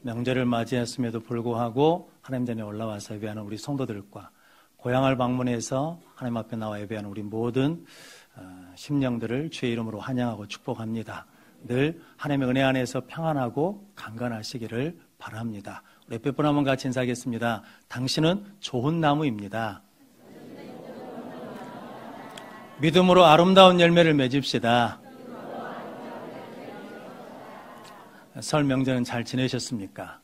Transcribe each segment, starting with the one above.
명절을 맞이했음에도 불구하고 하나님 전에 올라와서 예배하는 우리 성도들과 고향을 방문해서 하나님 앞에 나와 예배하는 우리 모든 심령들을 주의 이름으로 환영하고 축복합니다. 늘 하나님의 은혜 안에서 평안하고 강건하시기를 바랍니다. 우리 몇 분 한번 같이 인사하겠습니다. 당신은 좋은 나무입니다. 믿음으로 아름다운 열매를 맺읍시다. 설 명절은 잘 지내셨습니까?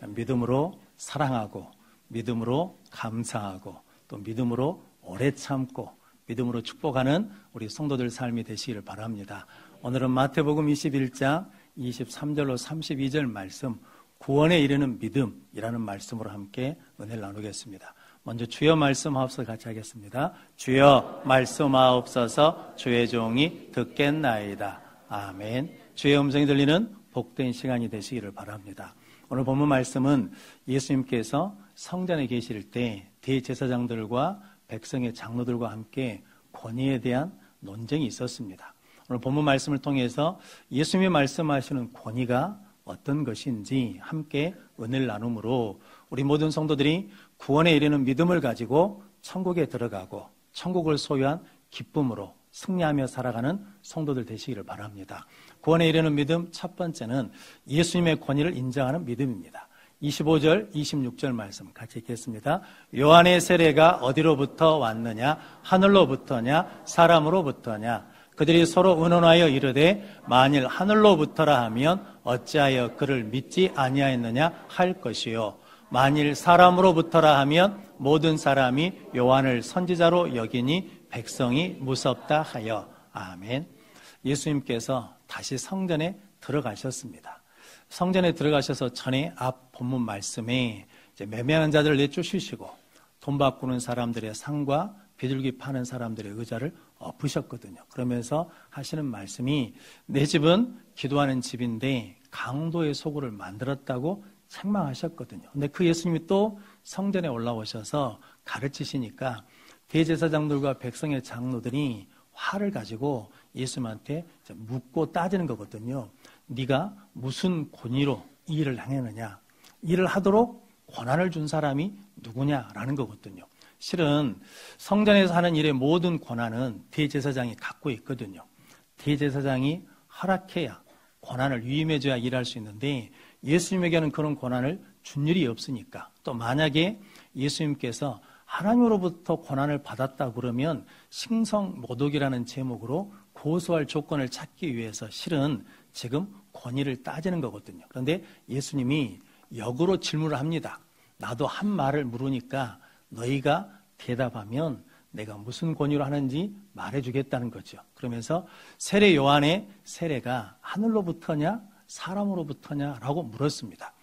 믿음으로 사랑하고 믿음으로 감사하고 또 믿음으로 오래 참고 믿음으로 축복하는 우리 성도들 삶이 되시기를 바랍니다. 오늘은 마태복음 21장 23절로 32절 말씀, 구원에 이르는 믿음이라는 말씀으로 함께 은혜를 나누겠습니다. 먼저 주여 말씀하옵소서 같이 하겠습니다. 주여 말씀하옵소서 주의 종이 듣겠나이다. 아멘. 주의 음성이 들리는 복된 시간이 되시기를 바랍니다. 오늘 본문 말씀은 예수님께서 성전에 계실 때 대제사장들과 백성의 장로들과 함께 권위에 대한 논쟁이 있었습니다. 오늘 본문 말씀을 통해서 예수님이 말씀하시는 권위가 어떤 것인지 함께 은혜를 나눔으로 우리 모든 성도들이 구원에 이르는 믿음을 가지고 천국에 들어가고 천국을 소유한 기쁨으로 승리하며 살아가는 성도들 되시기를 바랍니다. 구원에 이르는 믿음 첫 번째는 예수님의 권위를 인정하는 믿음입니다. 25절, 26절 말씀 같이 읽겠습니다. 요한의 세례가 어디로부터 왔느냐? 하늘로부터냐? 사람으로부터냐? 그들이 서로 의논하여 이르되 만일 하늘로부터라 하면 어찌하여 그를 믿지 아니하였느냐 할 것이요. 만일 사람으로부터라 하면 모든 사람이 요한을 선지자로 여기니 백성이 무섭다 하여. 아멘. 예수님께서 다시 성전에 들어가셨습니다. 성전에 들어가셔서 전에 앞 본문 말씀에 이제 매매하는 자들을 내쫓으시고 돈 바꾸는 사람들의 상과 비둘기 파는 사람들의 의자를 엎으셨거든요. 그러면서 하시는 말씀이 내 집은 기도하는 집인데 강도의 소굴을 만들었다고 책망하셨거든요. 근데 그 예수님이 또 성전에 올라오셔서 가르치시니까 대제사장들과 백성의 장로들이 화를 가지고 예수님한테 묻고 따지는 거거든요. 네가 무슨 권위로 이 일을 행했느냐? 일을 하도록 권한을 준 사람이 누구냐라는 거거든요. 실은 성전에서 하는 일의 모든 권한은 대제사장이 갖고 있거든요. 대제사장이 허락해야 권한을 위임해줘야 일할 수 있는데 예수님에게는 그런 권한을 준 일이 없으니까 또 만약에 예수님께서 하나님으로부터 권한을 받았다 그러면 싱성모독이라는 제목으로 고소할 조건을 찾기 위해서 실은 지금 권위를 따지는 거거든요. 그런데 예수님이 역으로 질문을 합니다. 나도 한 말을 물으니까 너희가 대답하면 내가 무슨 권위로 하는지 말해주겠다는 거죠. 그러면서 세례 요한의 세례가 하늘로부터냐 사람으로부터냐라고 물었습니다.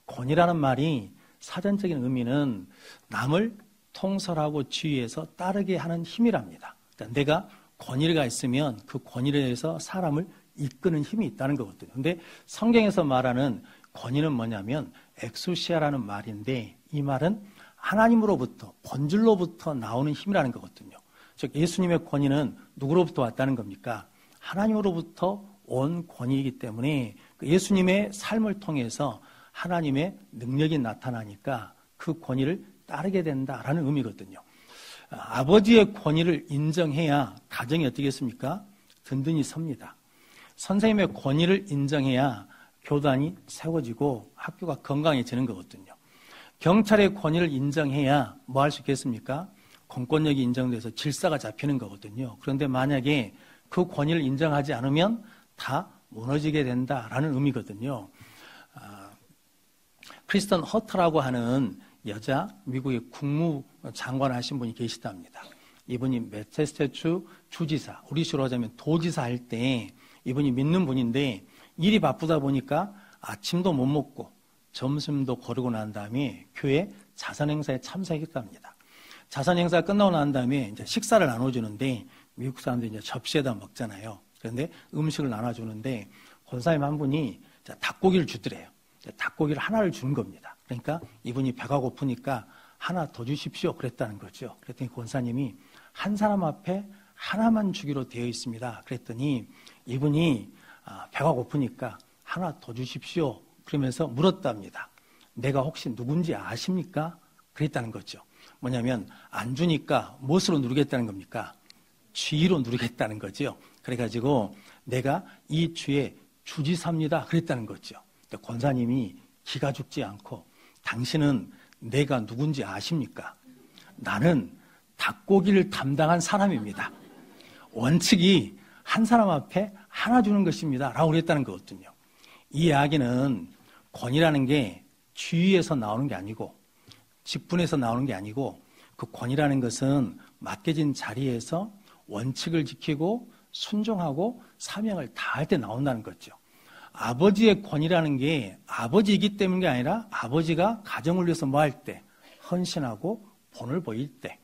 권위라는 말이 사전적인 의미는 남을 통솔하고 지휘해서 따르게 하는 힘이랍니다. 그러니까 내가 권위가 있으면 그 권위에 대해서 사람을 이끄는 힘이 있다는 거거든요. 그런데 성경에서 말하는 권위는 뭐냐면 엑수시아라는 말인데 이 말은 하나님으로부터 본질로부터 나오는 힘이라는 거거든요. 즉 예수님의 권위는 누구로부터 왔다는 겁니까? 하나님으로부터 온 권위이기 때문에 예수님의 삶을 통해서 하나님의 능력이 나타나니까 그 권위를 따르게 된다라는 의미거든요. 아버지의 권위를 인정해야 가정이 어떻겠습니까? 든든히 섭니다. 선생님의 권위를 인정해야 교단이 세워지고 학교가 건강해지는 거거든요. 경찰의 권위를 인정해야 뭐 할 수 있겠습니까? 공권력이 인정돼서 질서가 잡히는 거거든요. 그런데 만약에 그 권위를 인정하지 않으면 다 무너지게 된다라는 의미거든요. 크리스턴 허터라고 하는 여자 미국의 국무장관 하신 분이 계시답니다. 이분이 매체스테츠 주지사, 우리 식으로 하자면 도지사 할 때 이분이 믿는 분인데 일이 바쁘다 보니까 아침도 못 먹고 점심도 거르고 난 다음에 교회 자선 행사에 참석했답니다. 자선 행사가 끝나고 난 다음에 이제 식사를 나눠주는데 미국 사람들이 이제 접시에다 먹잖아요. 그런데 음식을 나눠주는데 권사님 한 분이 닭고기를 주더래요. 닭고기를 하나를 준 겁니다. 그러니까 이분이 배가 고프니까 하나 더 주십시오 그랬다는 거죠. 그랬더니 권사님이 한 사람 앞에 하나만 주기로 되어 있습니다. 그랬더니 이분이 배가 고프니까 하나 더 주십시오 그러면서 물었답니다. 내가 혹시 누군지 아십니까? 그랬다는 거죠. 뭐냐면 안 주니까 무엇으로 누르겠다는 겁니까? 쥐로 누르겠다는 거죠. 그래가지고 내가 이 쥐의 주지사입니다. 그랬다는 거죠. 권사님이 기가 죽지 않고 당신은 내가 누군지 아십니까? 나는 닭고기를 담당한 사람입니다. 원칙이 한 사람 앞에 하나 주는 것입니다. 라고 그랬다는 거거든요. 이 이야기는 권위라는 게 주위에서 나오는 게 아니고 직분에서 나오는 게 아니고 그 권위라는 것은 맡겨진 자리에서 원칙을 지키고 순종하고 사명을 다할 때 나온다는 거죠. 아버지의 권위라는 게 아버지이기 때문이 아니라 아버지가 가정을 위해서 뭐 할 때 헌신하고 본을 보일 때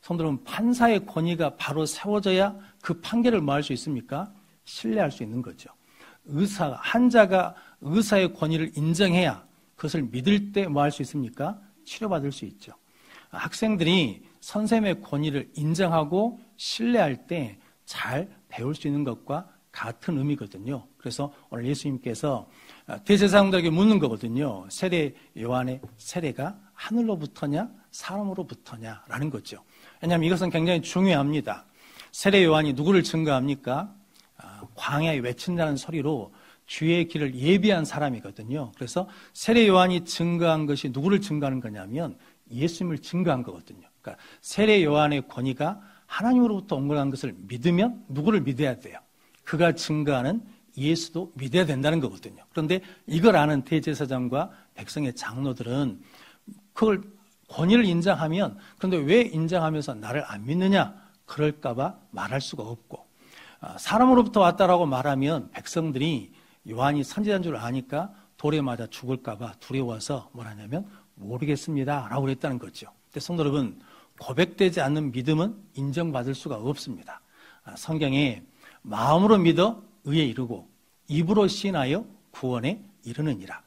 성도는 판사의 권위가 바로 세워져야 그 판결을 뭐 할 수 있습니까? 신뢰할 수 있는 거죠. 환자가 의사의 권위를 인정해야 그것을 믿을 때 뭐 할 수 있습니까? 치료받을 수 있죠. 학생들이 선생님의 권위를 인정하고 신뢰할 때 잘 배울 수 있는 것과 같은 의미거든요. 그래서 오늘 예수님께서 대제사장들에게 묻는 거거든요. 세례 요한의 세례가 하늘로부터냐 사람으로부터냐라는 거죠. 왜냐하면 이것은 굉장히 중요합니다. 세례 요한이 누구를 증거합니까? 광야에 외친다는 소리로 주의 길을 예비한 사람이거든요. 그래서 세례 요한이 증거한 것이 누구를 증거하는 거냐면 예수님을 증거한 거거든요. 그러니까 세례 요한의 권위가 하나님으로부터 온 거라는 것을 믿으면 누구를 믿어야 돼요? 그가 증거하는 예수도 믿어야 된다는 거거든요. 그런데 이걸 아는 대제사장과 백성의 장로들은 그걸 권위를 인정하면 그런데 왜 인정하면서 나를 안 믿느냐? 그럴까 봐 말할 수가 없고 사람으로부터 왔다라고 말하면 백성들이 요한이 선지자인 줄 아니까 돌에 맞아 죽을까 봐 두려워서 뭐라냐면 모르겠습니다 라고 그랬다는 거죠. 근데 성도 여러분, 고백되지 않는 믿음은 인정받을 수가 없습니다. 성경에 마음으로 믿어 의에 이르고 입으로 시인하여 구원에 이르느니라.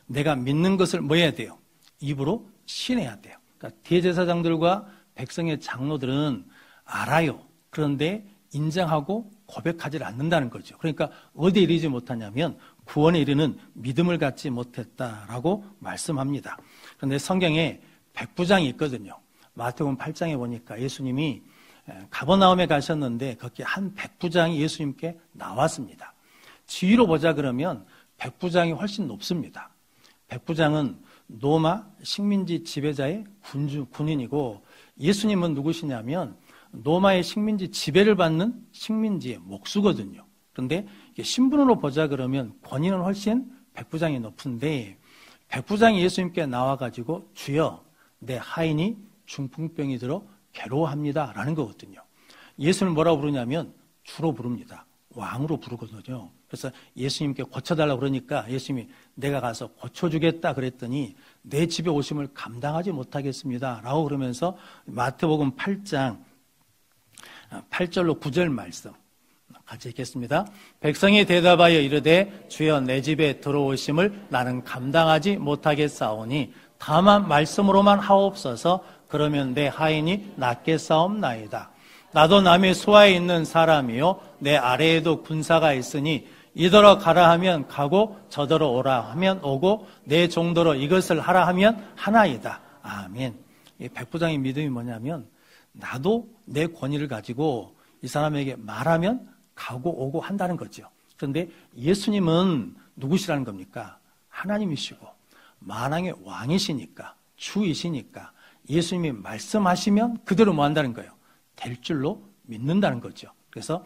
내가 믿는 것을 뭐 해야 돼요? 입으로 시인해야 돼요. 그러니까 대제사장들과 백성의 장로들은 알아요. 그런데 인정하고 고백하지 않는다는 거죠. 그러니까 어디에 이르지 못하냐면 구원에 이르는 믿음을 갖지 못했다라고 말씀합니다. 그런데 성경에 백부장이 있거든요. 마태복음 8장에 보니까 예수님이 가버나움에 가셨는데 거기 한 백부장이 예수님께 나왔습니다. 지위로 보자 그러면 백부장이 훨씬 높습니다. 백부장은 로마 식민지 지배자의 군인이고 예수님은 누구시냐면 로마의 식민지 지배를 받는 식민지의 목수거든요. 그런데 신분으로 보자 그러면 권위는 훨씬 백부장이 높은데 백부장이 예수님께 나와가지고 주여 내 하인이 중풍병이 들어 괴로워합니다 라는 거거든요. 예수를 뭐라고 부르냐면 주로 부릅니다. 왕으로 부르거든요. 그래서 예수님께 고쳐달라고 그러니까 예수님이 내가 가서 고쳐주겠다 그랬더니 내 집에 오심을 감당하지 못하겠습니다 라고 그러면서 마태복음 8장 8절로 9절 말씀 같이 읽겠습니다. 백성이 대답하여 이르되 주여 내 집에 들어오심을 나는 감당하지 못하겠사오니 다만 말씀으로만 하옵소서. 그러면 내 하인이 낫겠사옵나이다. 나도 남의 수하에 있는 사람이요 내 아래에도 군사가 있으니 이더러 가라 하면 가고 저더러 오라 하면 오고 내 정도로 이것을 하라 하면 하나이다. 아멘. 이 백부장의 믿음이 뭐냐면 나도 내 권위를 가지고 이 사람에게 말하면 가고 오고 한다는 거죠. 그런데 예수님은 누구시라는 겁니까? 하나님이시고 만왕의 왕이시니까 주이시니까 예수님이 말씀하시면 그대로 뭐 한다는 거예요? 될 줄로 믿는다는 거죠. 그래서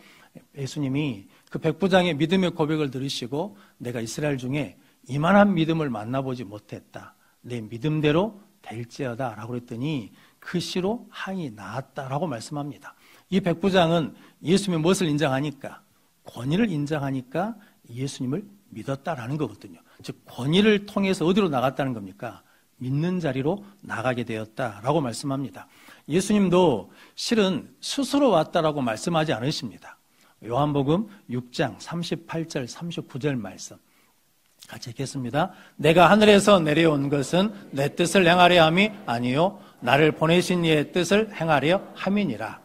예수님이 그 백부장의 믿음의 고백을 들으시고 내가 이스라엘 중에 이만한 믿음을 만나보지 못했다. 내 믿음대로 될지어다 라고 그랬더니 그 시로 하인이 나았다라고 말씀합니다. 이 백부장은 예수님의 무엇을 인정하니까? 권위를 인정하니까 예수님을 믿었다라는 거거든요. 즉 권위를 통해서 어디로 나갔다는 겁니까? 믿는 자리로 나가게 되었다라고 말씀합니다. 예수님도 실은 스스로 왔다라고 말씀하지 않으십니다. 요한복음 6장 38절 39절 말씀 같이 읽겠습니다. 내가 하늘에서 내려온 것은 내 뜻을 행하려 함이 아니요 나를 보내신 이의 뜻을 행하려 함이니라.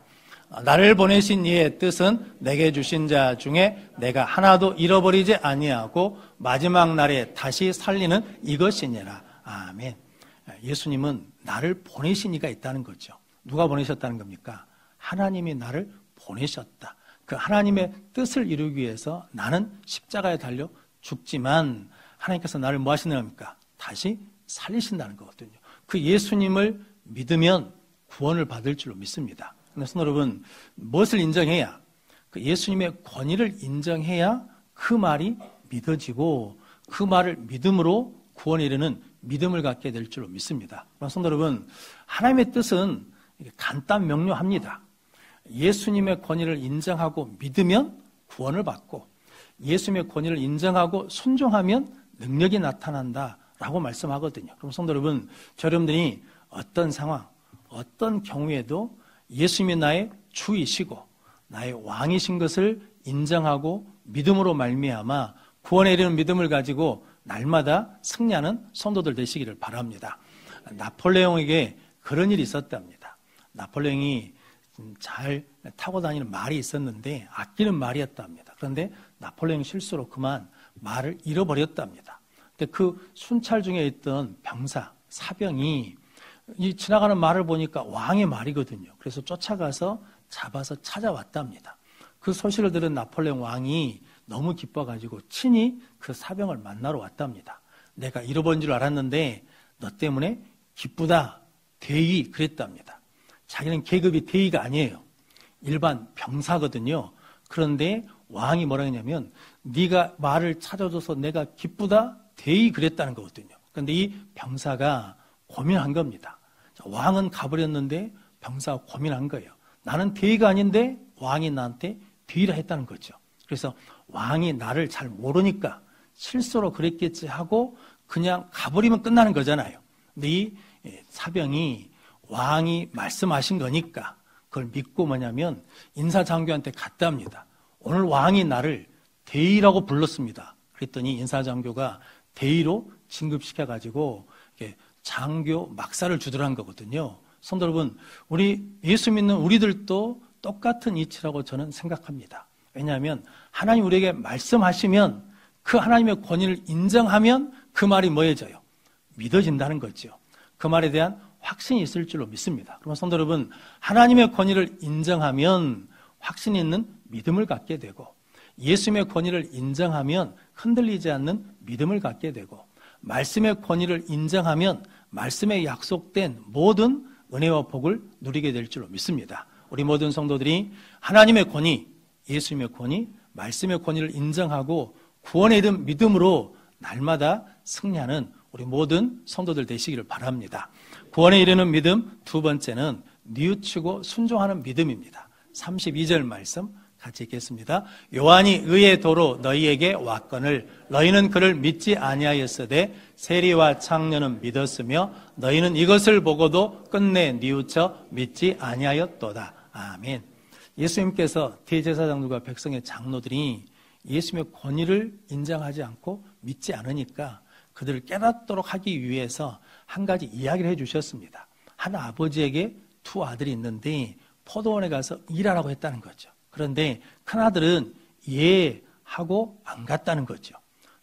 나를 보내신 이의 뜻은 내게 주신 자 중에 내가 하나도 잃어버리지 아니하고 마지막 날에 다시 살리는 이것이니라. 아멘. 예수님은 나를 보내신 이가 있다는 거죠. 누가 보내셨다는 겁니까? 하나님이 나를 보내셨다. 그 하나님의 뜻을 이루기 위해서 나는 십자가에 달려 죽지만 하나님께서 나를 뭐 하신다는 겁니까? 다시 살리신다는 거거든요. 그 예수님을 믿으면 구원을 받을 줄로 믿습니다. 그래서 여러분, 무엇을 인정해야? 그 예수님의 권위를 인정해야 그 말이 믿어지고 그 말을 믿음으로 구원에 이르는 믿음을 갖게 될 줄로 믿습니다. 그래서 여러분, 하나님의 뜻은 간단 명료합니다. 예수님의 권위를 인정하고 믿으면 구원을 받고 예수님의 권위를 인정하고 순종하면 능력이 나타난다라고 말씀하거든요. 그럼 성도 여러분, 여러분들이 어떤 상황, 어떤 경우에도 예수님이 나의 주이시고 나의 왕이신 것을 인정하고 믿음으로 말미암아 구원에 이르는 믿음을 가지고 날마다 승리하는 성도들 되시기를 바랍니다. 나폴레옹에게 그런 일이 있었답니다. 나폴레옹이 잘 타고 다니는 말이 있었는데 아끼는 말이었답니다. 그런데 나폴레옹 실수로 그만 말을 잃어버렸답니다. 근데 그 순찰 중에 있던 병사, 사병이 이 지나가는 말을 보니까 왕의 말이거든요. 그래서 쫓아가서 잡아서 찾아왔답니다. 그 소식을 들은 나폴레옹 왕이 너무 기뻐가지고 친히 그 사병을 만나러 왔답니다. 내가 잃어버린 줄 알았는데 너 때문에 기쁘다, 대위 그랬답니다. 자기는 계급이 대위가 아니에요. 일반 병사거든요. 그런데 왕이 뭐라 했냐면 네가 말을 찾아줘서 내가 기쁘다, 대위 그랬다는 거거든요. 그런데 이 병사가 고민한 겁니다. 왕은 가버렸는데 병사가 고민한 거예요. 나는 대위가 아닌데 왕이 나한테 대위라 했다는 거죠. 그래서 왕이 나를 잘 모르니까 실수로 그랬겠지 하고 그냥 가버리면 끝나는 거잖아요. 근데 이 사병이 왕이 말씀하신 거니까 그걸 믿고 뭐냐면 인사장교한테 갔답니다. 오늘 왕이 나를 대위라고 불렀습니다. 그랬더니 인사장교가 대위로 진급시켜가지고 장교 막사를 주더란 거거든요. 성도 여러분, 우리 예수 믿는 우리들도 똑같은 이치라고 저는 생각합니다. 왜냐하면 하나님 우리에게 말씀하시면 그 하나님의 권위를 인정하면 그 말이 뭐해져요? 믿어진다는 거죠. 그 말에 대한 확신이 있을 줄로 믿습니다. 그러면 성도 여러분, 하나님의 권위를 인정하면 확신 있는 믿음을 갖게 되고 예수님의 권위를 인정하면 흔들리지 않는 믿음을 갖게 되고 말씀의 권위를 인정하면 말씀에 약속된 모든 은혜와 복을 누리게 될 줄로 믿습니다. 우리 모든 성도들이 하나님의 권위, 예수님의 권위, 말씀의 권위를 인정하고 구원에 이른 믿음으로 날마다 승리하는 우리 모든 성도들 되시기를 바랍니다. 구원에 이르는 믿음 두 번째는 뉘우치고 순종하는 믿음입니다. 32절 말씀 같이 읽겠습니다. 요한이 의의 도로 너희에게 왔거늘 너희는 그를 믿지 아니하였으되 세리와 창녀는 믿었으며 너희는 이것을 보고도 끝내 뉘우쳐 믿지 아니하였도다. 아멘. 예수님께서 대제사장들과 백성의 장로들이 예수님의 권위를 인정하지 않고 믿지 않으니까 그들을 깨닫도록 하기 위해서 한 가지 이야기를 해주셨습니다. 한 아버지에게 두 아들이 있는데 포도원에 가서 일하라고 했다는 거죠. 그런데 큰아들은 예 하고 안 갔다는 거죠.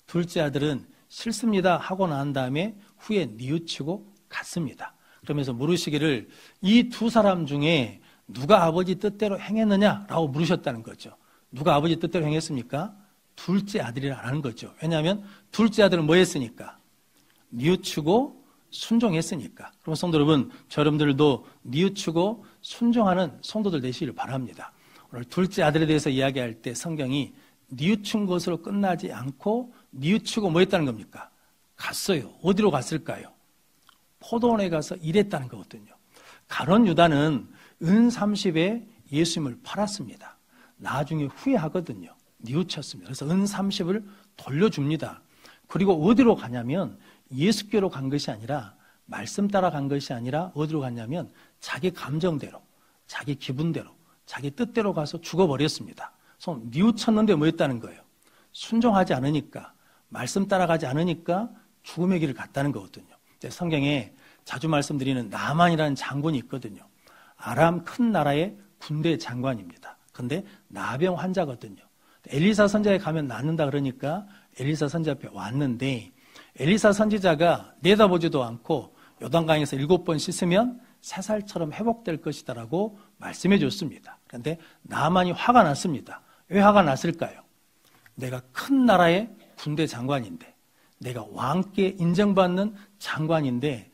둘째 아들은 싫습니다 하고 난 다음에 후에 뉘우치고 갔습니다. 그러면서 물으시기를 이 두 사람 중에 누가 아버지 뜻대로 행했느냐라고 물으셨다는 거죠. 누가 아버지 뜻대로 행했습니까? 둘째 아들이라는 거죠. 왜냐하면 둘째 아들은 뭐 했으니까? 뉘우치고 순종했으니까. 그럼 성도 여러분, 여러분들도 뉘우치고 순종하는 성도들 되시기를 바랍니다. 오늘 둘째 아들에 대해서 이야기할 때 성경이 뉘우친 것으로 끝나지 않고 뉘우치고 뭐 했다는 겁니까? 갔어요. 어디로 갔을까요? 포도원에 가서 일했다는 거거든요. 가룟 유다는 은 30에 예수님을 팔았습니다. 나중에 후회하거든요. 뉘우쳤습니다. 그래서 은 30을 돌려줍니다. 그리고 어디로 가냐면 예수께로 간 것이 아니라 말씀 따라 간 것이 아니라 어디로 갔냐면 자기 감정대로, 자기 기분대로, 자기 뜻대로 가서 죽어버렸습니다. 그래서 뉘우쳤는데 뭐 했다는 거예요? 순종하지 않으니까, 말씀 따라가지 않으니까 죽음의 길을 갔다는 거거든요. 성경에 자주 말씀드리는 나만이라는 장군이 있거든요. 아람 큰 나라의 군대 장관입니다. 근데 나병 환자거든요. 엘리사 선지자에 가면 낫는다 그러니까 엘리사 선지자 앞에 왔는데 엘리사 선지자가 내다보지도 않고 요단강에서 7번 씻으면 새살처럼 회복될 것이다라고 말씀해 줬습니다. 그런데 나만이 화가 났습니다. 왜 화가 났을까요? 내가 큰 나라의 군대 장관인데, 내가 왕께 인정받는 장관인데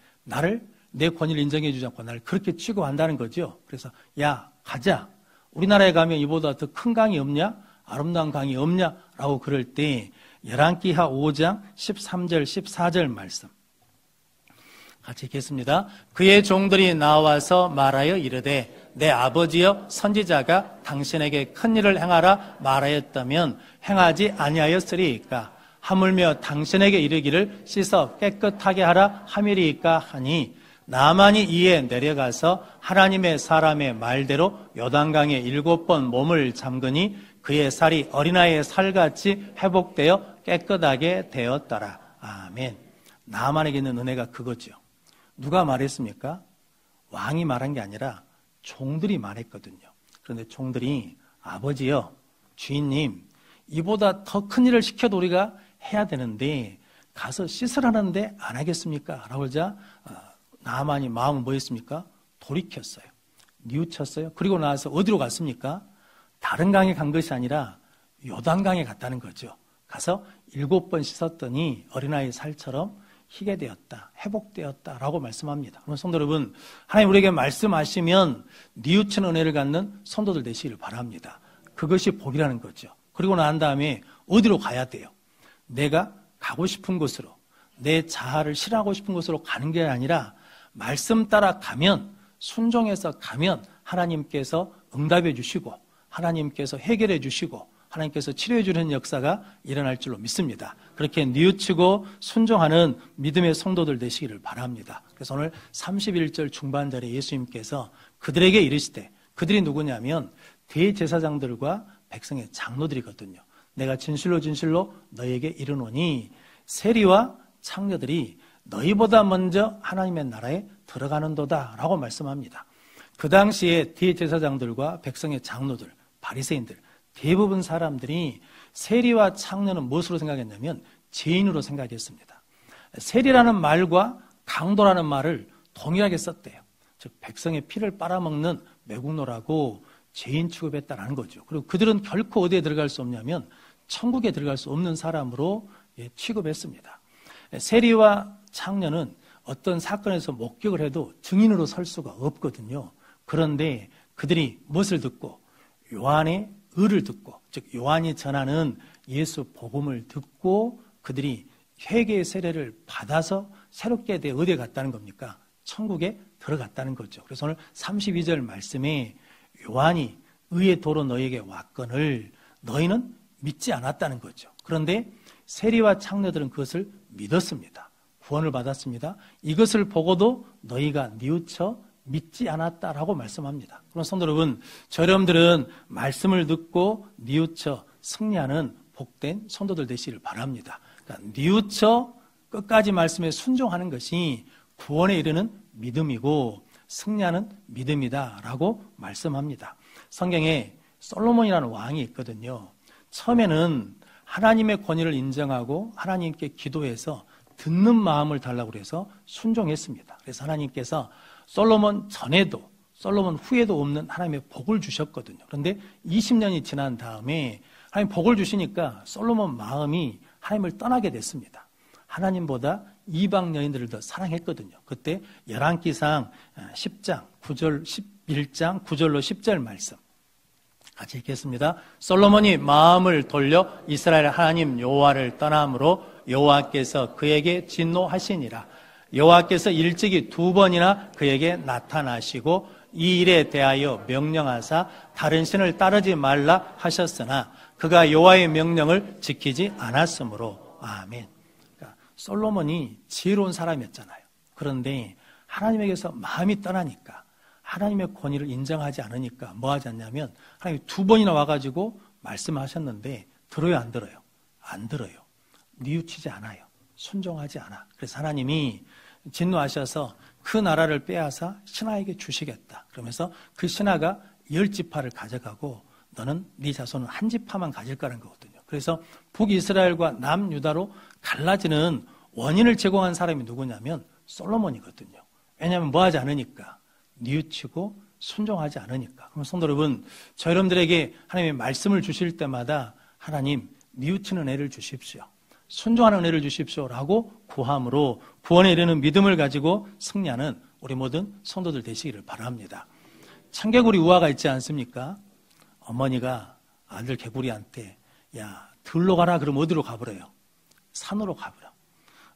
내 권위를 인정해 주지 않고 나를 그렇게 취급한다는 거죠. 그래서 야, 가자. 우리나라에 가면 이보다 더 큰 강이 없냐? 아름다운 강이 없냐? 라고 그럴 때 열왕기하 5장 13절 14절 말씀 같이 읽겠습니다. 그의 종들이 나와서 말하여 이르되 내 아버지여 선지자가 당신에게 큰 일을 행하라 말하였다면 행하지 아니하였으리이까? 하물며 당신에게 이르기를 씻어 깨끗하게 하라 함이리이까 하니 나만이 이에 내려가서 하나님의 사람의 말대로 요단강에 7번 몸을 잠그니 그의 살이 어린아이의 살같이 회복되어 깨끗하게 되었더라. 아멘. 나만에게 있는 은혜가 그거죠. 누가 말했습니까? 왕이 말한 게 아니라 종들이 말했거든요. 그런데 종들이 아버지여, 주인님, 이보다 더 큰 일을 시켜도 우리가 해야 되는데 가서 씻으라는데 안 하겠습니까? 라고 하자 나만이 마음은 뭐였습니까? 돌이켰어요. 뉘우쳤어요. 그리고 나서 어디로 갔습니까? 다른 강에 간 것이 아니라 요단강에 갔다는 거죠. 가서 7번 씻었더니 어린아이 살처럼 희게 되었다, 회복되었다 라고 말씀합니다. 그럼 성도 여러분, 하나님 우리에게 말씀하시면 뉘우치는 은혜를 갖는 성도들 되시기를 바랍니다. 그것이 복이라는 거죠. 그리고 난 다음에 어디로 가야 돼요? 내가 가고 싶은 곳으로, 내 자아를 실현하고 싶은 곳으로 가는 게 아니라 말씀 따라 가면, 순종해서 가면 하나님께서 응답해 주시고 하나님께서 해결해 주시고 하나님께서 치료해 주는 역사가 일어날 줄로 믿습니다. 그렇게 뉘우치고 순종하는 믿음의 성도들 되시기를 바랍니다. 그래서 오늘 31절 중반절에 예수님께서 그들에게 이르시되, 그들이 누구냐면 대제사장들과 백성의 장로들이거든요. 내가 진실로 진실로 너희에게 이르노니 세리와 창녀들이 너희보다 먼저 하나님의 나라에 들어가는도다 라고 말씀합니다. 그 당시에 대제사장들과 백성의 장로들, 바리새인들, 대부분 사람들이 세리와 창녀는 무엇으로 생각했냐면 죄인으로 생각했습니다. 세리라는 말과 강도라는 말을 동일하게 썼대요. 즉 백성의 피를 빨아먹는 매국노라고 죄인 취급했다라는 거죠. 그리고 그들은 결코 어디에 들어갈 수 없냐면 천국에 들어갈 수 없는 사람으로 취급했습니다. 세리와 창녀는 어떤 사건에서 목격을 해도 증인으로 설 수가 없거든요. 그런데 그들이 무엇을 듣고? 요한의 의를 듣고, 즉 요한이 전하는 예수 복음을 듣고 그들이 회개의 세례를 받아서 새롭게 돼 어디에 갔다는 겁니까? 천국에 들어갔다는 거죠. 그래서 오늘 32절 말씀에 요한이 의의 도로 너희에게 왔거늘 너희는 믿지 않았다는 거죠. 그런데 세리와 창녀들은 그것을 믿었습니다. 구원을 받았습니다. 이것을 보고도 너희가 뉘우쳐 믿지 않았다라고 말씀합니다. 그럼 성도 여러분, 저 여러분들은 말씀을 듣고 뉘우쳐 승리하는 복된 성도들 되시기를 바랍니다. 그러니까 뉘우쳐 끝까지 말씀에 순종하는 것이 구원에 이르는 믿음이고 승리하는 믿음이다라고 말씀합니다. 성경에 솔로몬이라는 왕이 있거든요. 처음에는 하나님의 권위를 인정하고 하나님께 기도해서 듣는 마음을 달라고 해서 순종했습니다. 그래서 하나님께서 솔로몬 전에도 솔로몬 후에도 없는 하나님의 복을 주셨거든요. 그런데 20년이 지난 다음에 하나님 복을 주시니까 솔로몬 마음이 하나님을 떠나게 됐습니다. 하나님보다 이방 여인들을 더 사랑했거든요. 그때 열왕기상 10장 9절 11장 9절로 10절 말씀 같이 읽겠습니다. 솔로몬이 마음을 돌려 이스라엘 하나님 여호와를 떠남으로 여호와께서 그에게 진노하시니라. 여호와께서 일찍이 2번이나 그에게 나타나시고 이 일에 대하여 명령하사 다른 신을 따르지 말라 하셨으나 그가 여호와의 명령을 지키지 않았으므로. 아멘. 그러니까 솔로몬이 지혜로운 사람이었잖아요. 그런데 하나님에게서 마음이 떠나니까 하나님의 권위를 인정하지 않으니까 뭐 하지 않냐면 하나님이 2번이나 와가지고 말씀하셨는데 들어요 안 들어요? 안 들어요. 뉘우치지 않아요. 순종하지 않아. 그래서 하나님이 진노하셔서 그 나라를 빼앗아 신하에게 주시겠다. 그러면서 그 신하가 10지파를 가져가고 너는 네 자손은 한 지파만 가질 거라는 거거든요. 그래서 북이스라엘과 남유다로 갈라지는 원인을 제공한 사람이 누구냐면 솔로몬이거든요. 왜냐하면 뭐 하지 않으니까, 뉘우치고 순종하지 않으니까. 그럼 성도 여러분, 저 여러분들에게 하나님의 말씀을 주실 때마다 하나님 뉘우치는 은혜를 주십시오, 순종하는 은혜를 주십시오라고 구함으로 구원에 이르는 믿음을 가지고 승리하는 우리 모든 성도들 되시기를 바랍니다. 청개구리 우화가 있지 않습니까? 어머니가 아들 개구리한테 야, 들로 가라 그러면 어디로 가버려요? 산으로 가버려.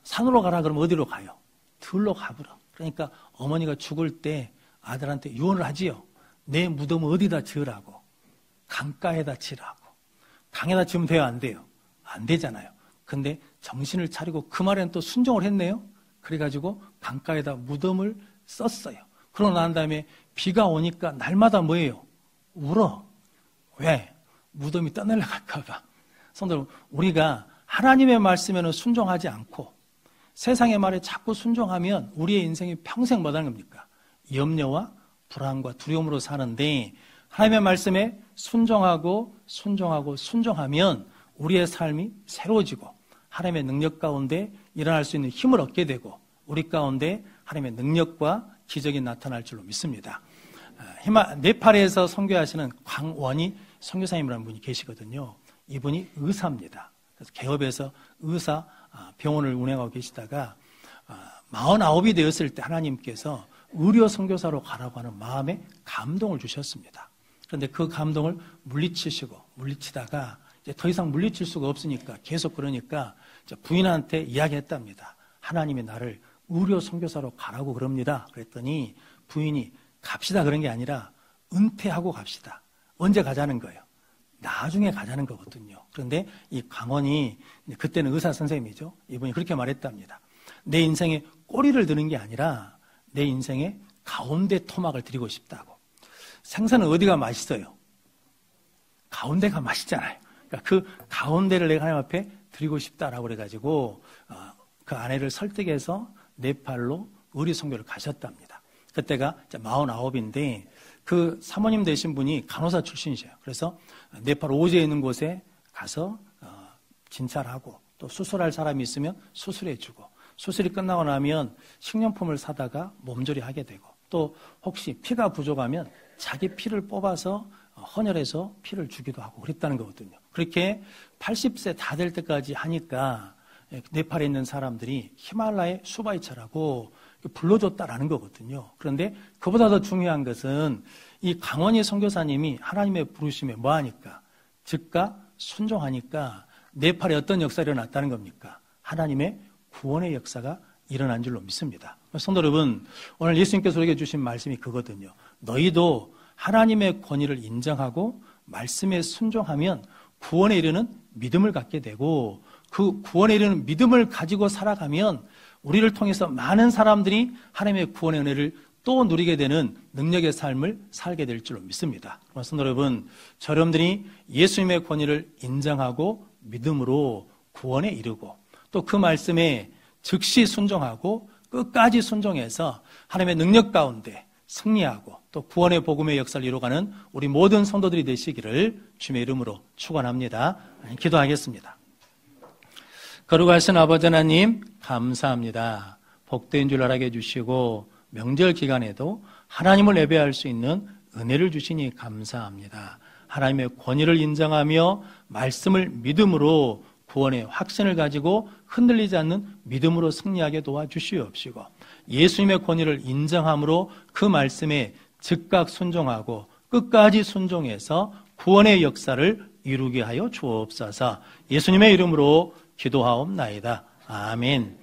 산으로 가라 그러면 어디로 가요? 들로 가버려. 그러니까 어머니가 죽을 때 아들한테 유언을 하지요. 내 무덤을 어디다 지으라고? 강가에다 지으라고. 강에다 지으면 돼요, 안 돼요? 안 되잖아요. 근데 정신을 차리고 그 말에는 또 순종을 했네요. 그래가지고 강가에다 무덤을 썼어요. 그러고 난 다음에 비가 오니까 날마다 뭐예요? 울어. 왜? 무덤이 떠내려갈까 봐. 성도 여러분, 우리가 하나님의 말씀에는 순종하지 않고 세상의 말에 자꾸 순종하면 우리의 인생이 평생 뭐라는 겁니까? 염려와 불안과 두려움으로 사는데, 하나님의 말씀에 순종하면 우리의 삶이 새로워지고 하나님의 능력 가운데 일어날 수 있는 힘을 얻게 되고 우리 가운데 하나님의 능력과 기적이 나타날 줄로 믿습니다. 네팔에서 선교하시는 광원희 선교사님이라는 분이 계시거든요. 이분이 의사입니다. 그래서 개업에서 의사 병원을 운영하고 계시다가 49이 되었을 때 하나님께서 의료 선교사로 가라고 하는 마음에 감동을 주셨습니다. 그런데 그 감동을 물리치다가 이제 더 이상 물리칠 수가 없으니까 계속 그러니까 부인한테 이야기했답니다. 하나님이 나를 의료 선교사로 가라고 그럽니다. 그랬더니 부인이 갑시다 그런 게 아니라 은퇴하고 갑시다. 언제 가자는 거예요? 나중에 가자는 거거든요. 그런데 이 강원이 그때는 의사 선생님이죠. 이분이 그렇게 말했답니다. 내 인생에 꼬리를 드는 게 아니라 내 인생에 가운데 토막을 드리고 싶다고. 생선은 어디가 맛있어요? 가운데가 맛있잖아요. 그러니까 그 가운데를 내가 하나님 앞에 드리고 싶다라고 그래가지고 그 아내를 설득해서 네팔로 의료 선교를 가셨답니다. 그때가 49인데 그 사모님 되신 분이 간호사 출신이세요. 그래서 네팔 오지에 있는 곳에 가서 진찰하고 또 수술할 사람이 있으면 수술해주고, 수술이 끝나고 나면 식료품을 사다가 몸조리 하게 되고, 또 혹시 피가 부족하면 자기 피를 뽑아서 헌혈해서 피를 주기도 하고 그랬다는 거거든요. 그렇게 80세 다 될 때까지 하니까 네팔에 있는 사람들이 히말라야 수바이차라고 불러줬다라는 거거든요. 그런데 그보다 더 중요한 것은 이 강원희 선교사님이 하나님의 부르심에 뭐하니까? 즉각 순종하니까 네팔에 어떤 역사가 일어났다는 겁니까? 하나님의 구원의 역사가 일어난 줄로 믿습니다. 성도 여러분, 오늘 예수님께서 우리에게 주신 말씀이 그거든요. 너희도 하나님의 권위를 인정하고 말씀에 순종하면 구원에 이르는 믿음을 갖게 되고, 그 구원에 이르는 믿음을 가지고 살아가면 우리를 통해서 많은 사람들이 하나님의 구원의 은혜를 또 누리게 되는 능력의 삶을 살게 될 줄로 믿습니다. 성도 여러분, 여러분들이 예수님의 권위를 인정하고 믿음으로 구원에 이르고 또 그 말씀에 즉시 순종하고 끝까지 순종해서 하나님의 능력 가운데 승리하고 또 구원의 복음의 역사를 이루어가는 우리 모든 성도들이 되시기를 주님의 이름으로 축원합니다. 기도하겠습니다. 거룩하신 아버지 하나님, 감사합니다. 복된 줄 알게 해주시고 명절 기간에도 하나님을 예배할 수 있는 은혜를 주시니 감사합니다. 하나님의 권위를 인정하며 말씀을 믿음으로 구원의 확신을 가지고 흔들리지 않는 믿음으로 승리하게 도와주시옵시고, 예수님의 권위를 인정함으로 그 말씀에 즉각 순종하고 끝까지 순종해서 구원의 역사를 이루게 하여 주옵소서. 예수님의 이름으로 기도하옵나이다. 아멘.